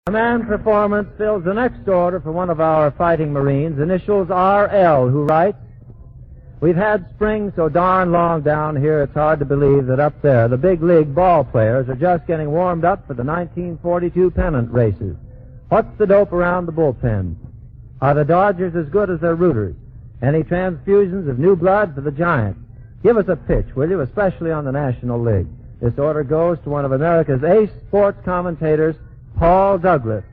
Command performance fills the next order for one of our fighting Marines, initials RL, who writes, "We've had spring so darn long down here it's hard to believe that up there the big league ball players are just getting warmed up for the 1942 pennant races. What's the dope around the bullpen? Are the Dodgers as good as their rooters? Any transfusions of new blood for the Giants? Give us a pitch, will you, especially on the National League." This order goes to one of America's ace sports commentators, Paul Douglas.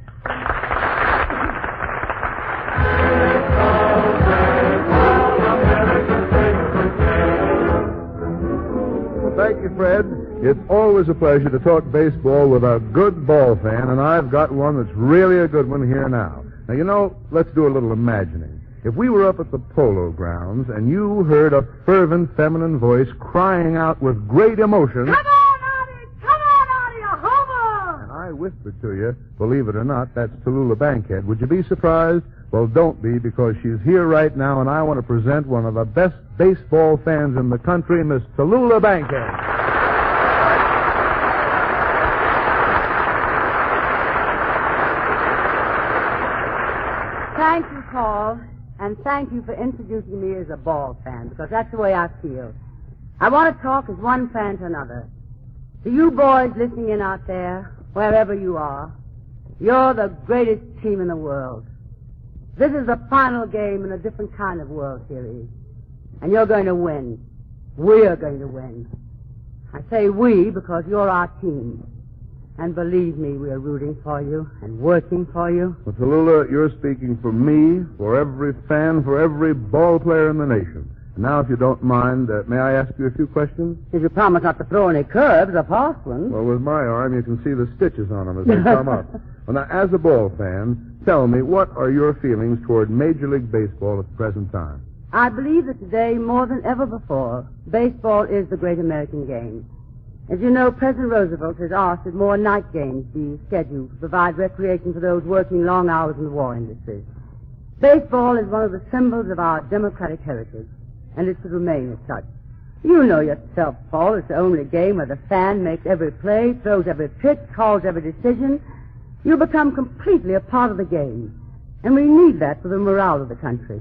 Well, thank you, Fred. It's always a pleasure to talk baseball with a good ball fan, and I've got one that's really a good one here now. Now, you know, let's do a little imagining. If we were up at the Polo Grounds and you heard a fervent feminine voice crying out with great emotion, "Come on, Artie! Come on, Artie! A homer!" and I whispered to you, believe it or not, that's Tallulah Bankhead, would you be surprised? Well, don't be, because she's here right now, and I want to present one of the best baseball fans in the country, Miss Tallulah Bankhead. Thank you, Paul, and thank you for introducing me as a ball fan, because that's the way I feel. I want to talk as one fan to another. To you boys listening in out there, wherever you are, you're the greatest team in the world. This is the final game in a different kind of World Series, and you're going to win. We're going to win. I say we because you're our team. And believe me, we're rooting for you and working for you. Well, Tallulah, you're speaking for me, for every fan, for every ball player in the nation. And now, if you don't mind, may I ask you a few questions? If you promise not to throw any curves or pass ones. Well, with my arm, you can see the stitches on them as they come up. Well, now, as a ball fan, tell me, what are your feelings toward Major League Baseball at the present time? I believe that today, more than ever before, baseball is the great American game. As you know, President Roosevelt has asked that more night games be scheduled to provide recreation for those working long hours in the war industry. Baseball is one of the symbols of our democratic heritage, and it should remain as such. You know yourself, Paul, it's the only game where the fan makes every play, throws every pitch, calls every decision. You become completely a part of the game, and we need that for the morale of the country.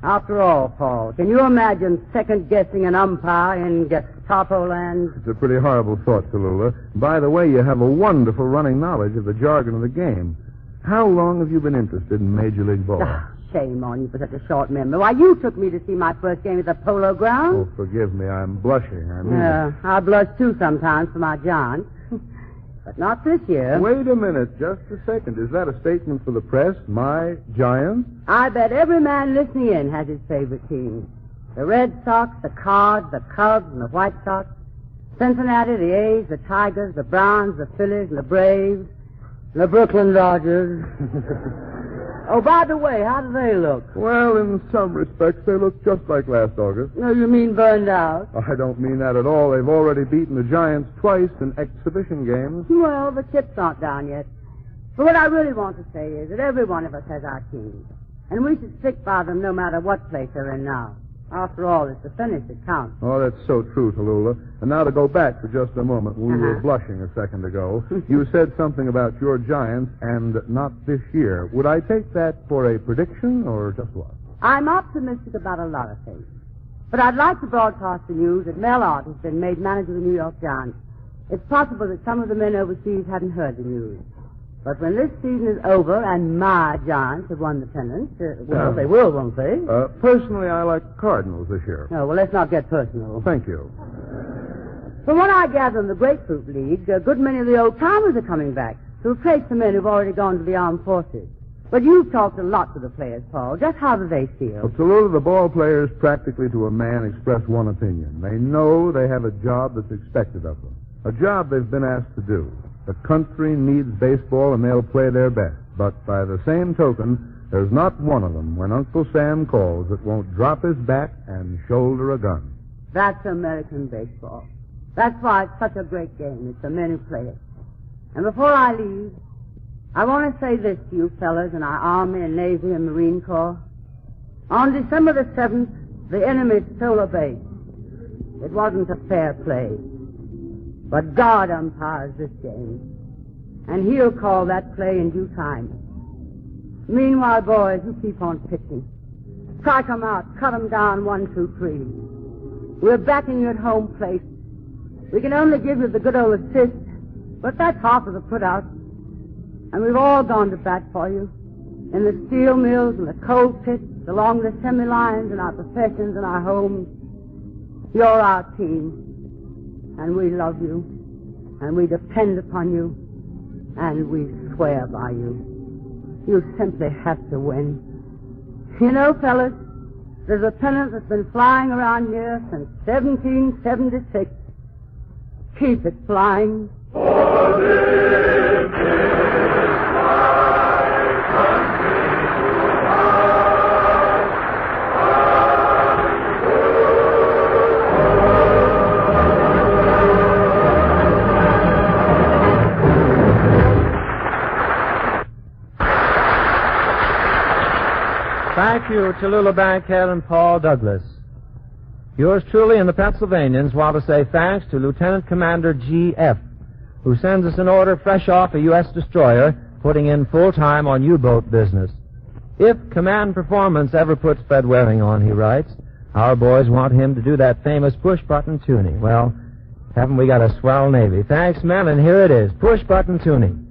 After all, Paul, can you imagine second-guessing an umpire in Gestapo land? It's a pretty horrible thought, Tallulah. By the way, you have a wonderful running knowledge of the jargon of the game. How long have you been interested in Major League Ball? Shame on you for such a short memory. Why, you took me to see my first game at the Polo Grounds. Oh, forgive me. I'm blushing. I mean it. I blush, too, sometimes for my John. But not this year. Wait a minute, just a second. Is that a statement for the press? My Giants? I bet every man listening in has his favorite team. The Red Sox, the Cards, the Cubs, and the White Sox. Cincinnati, the A's, the Tigers, the Browns, the Phillies, and the Braves. The Brooklyn Dodgers. Oh, by the way, how do they look? Well, in some respects, they look just like last August. No, you mean burned out? I don't mean that at all. They've already beaten the Giants twice in exhibition games. Well, the chips aren't down yet. But what I really want to say is that every one of us has our teams, and we should stick by them no matter what place they're in now. After all, it's the finish that counts. Oh, that's so true, Tallulah. And now to go back for just a moment. We were blushing a second ago. You said something about your Giants and not this year. Would I take that for a prediction or just what? I'm optimistic about a lot of things. But I'd like to broadcast the news that Mel Ott has been made manager of the New York Giants. It's possible that some of the men overseas haven't heard the news. But when this season is over and my Giants have won the pennant, well, they will, won't they? Personally, I like Cardinals this year. No, well, let's not get personal. Thank you. From what I gather in the Grapefruit League, a good many of the old-timers are coming back to replace the men who've already gone to the armed forces. But you've talked a lot to the players, Paul. Just how do they feel? Well, Tallulah, the ball players practically to a man express one opinion. They know they have a job that's expected of them, a job they've been asked to do. The country needs baseball, and they'll play their best. But by the same token, there's not one of them, when Uncle Sam calls, that won't drop his bat and shoulder a gun. That's American baseball. That's why it's such a great game. It's the men who play it. And before I leave, I want to say this to you fellas in our Army and Navy and Marine Corps. On December the 7th, the enemy stole a base. It wasn't a fair play. But God umpires this game. and he'll call that play in due time. Meanwhile, boys, you keep on pitching. Strike 'em out, cut 'em down, 1, 2, 3. We're backing you at home plate. We can only give you the good old assist, but that's half of the put-out. And we've all gone to bat for you. In the steel mills and the coal pits, along the semi-lines in our professions and our homes. You're our team. And we love you. And we depend upon you. And we swear by you. You simply have to win. You know, fellas, there's a pennant that's been flying around here since 1776. Keep it flying. For this is my country. Thank you, Tallulah, Bankhead, and Paul Douglas. Yours truly and the Pennsylvanians want to say thanks to Lieutenant Commander G.F., who sends us an order fresh off a U.S. destroyer, putting in full time on U-boat business. If command performance ever puts Fred Waring on, he writes, our boys want him to do that famous push-button tuning. Well, haven't we got a swell Navy? Thanks, men, and here it is, push-button tuning.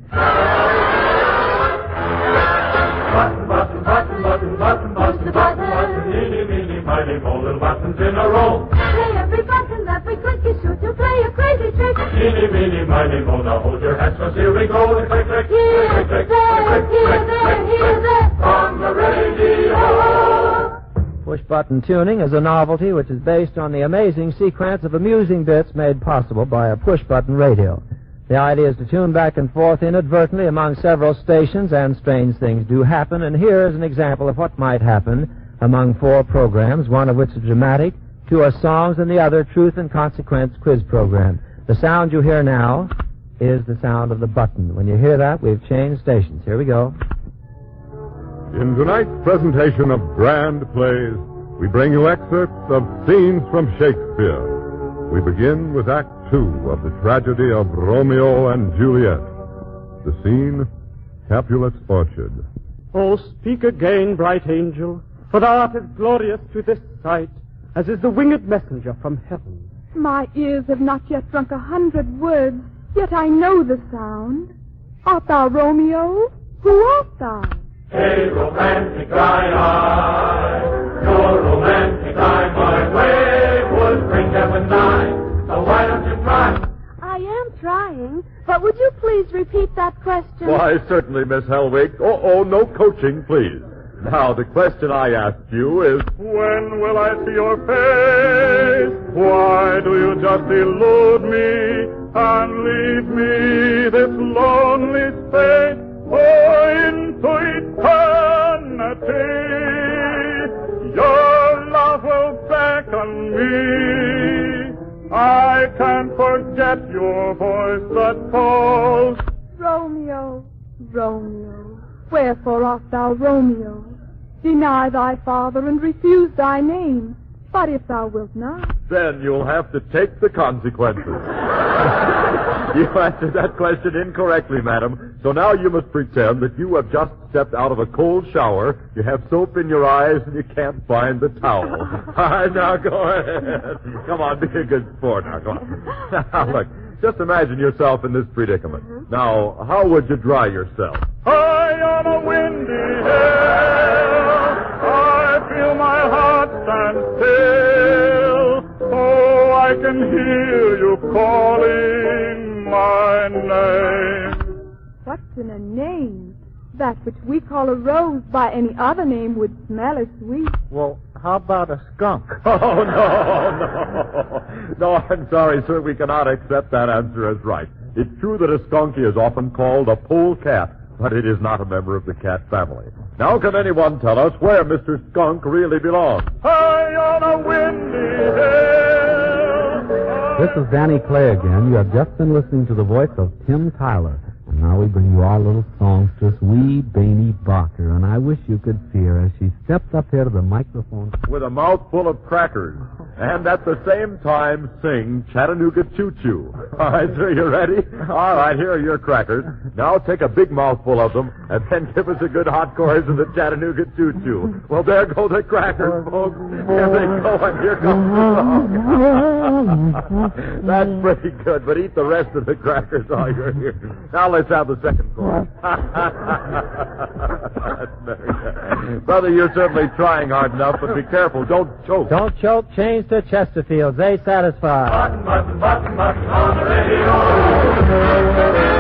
Little buttons in a row. Play every button, every click you shoot, you play a crazy trick. Eeny, meeny, miny, mo, now hold your hats, 'cause here we go. Click, click, Here, click, click, there, click, here, click, there, click, here, click, there. on the radio. Push-button tuning is a novelty which is based on the amazing sequence of amusing bits made possible by a push-button radio. The idea is to tune back and forth inadvertently among several stations, and strange things do happen, and here is an example of what might happen among 4 programs, one of which is dramatic, 2 are songs, and the other truth and consequence quiz program. The sound you hear now is the sound of the button. When you hear that, we've changed stations. Here we go. In tonight's presentation of grand plays, we bring you excerpts of scenes from Shakespeare. We begin with Act 2 of the tragedy of Romeo and Juliet. The scene, Capulet's orchard. Oh, speak again, bright angel, for thou art as glorious to this sight as is the winged messenger from heaven. My ears have not yet drunk 100 words, yet I know the sound. Art thou Romeo? Who art thou? Hey, romantic eye, your romantic eye, my way would bring heaven nigh. So why don't you try? I am trying, but would you please repeat that question? Why, certainly, Miss Hellwig. Oh, no coaching, please. Now, the question I asked you is, when will I see your face? Why do you just elude me and leave me this lonely space? Oh, into eternity, your love will beckon me. I can't forget your voice that calls. Romeo, Romeo, wherefore art thou Romeo? Deny thy father and refuse thy name. But if thou wilt not, then you'll have to take the consequences. You answered that question incorrectly, madam. So now you must pretend that you have just stepped out of a cold shower, you have soap in your eyes, and you can't find the towel. All right, now go ahead. Come on, be a good sport. Now, come on. Now, look, just imagine yourself in this predicament. Now, how would you dry yourself? High on a windy hill, I feel my heart stand still. Oh, I can hear you calling my name. what's in a name? That which we call a rose by any other name would smell as sweet. Well, how about a skunk? Oh, no. No, I'm sorry, sir. We cannot accept that answer as right. It's true that a skunky is often called a polecat, but it is not a member of the cat family. Now, can anyone tell us where Mr. Skunk really belongs? High on a windy hill. This is Danny Clay again. You have just been listening to the voice of Tim Tyler. And now we bring you our little song. songstress, wee Bainey Barker, and I wish you could see her as she stepped up here to the microphone. With a mouthful of crackers. And at the same time, sing Chattanooga Choo Choo. All right, sir, you ready? All right, here are your crackers. Now take a big mouthful of them, and then give us a good hot chorus of the Chattanooga Choo Choo. Well, there go the crackers, folks. Here they go, and here comes the song. That's pretty good, but eat the rest of the crackers while you're here. Now let's have the second chorus. That's very good. Brother, you're certainly trying hard enough, but be careful. Don't choke. Don't choke. Change to Chesterfield. They satisfy. Button, button, button, button on the radio.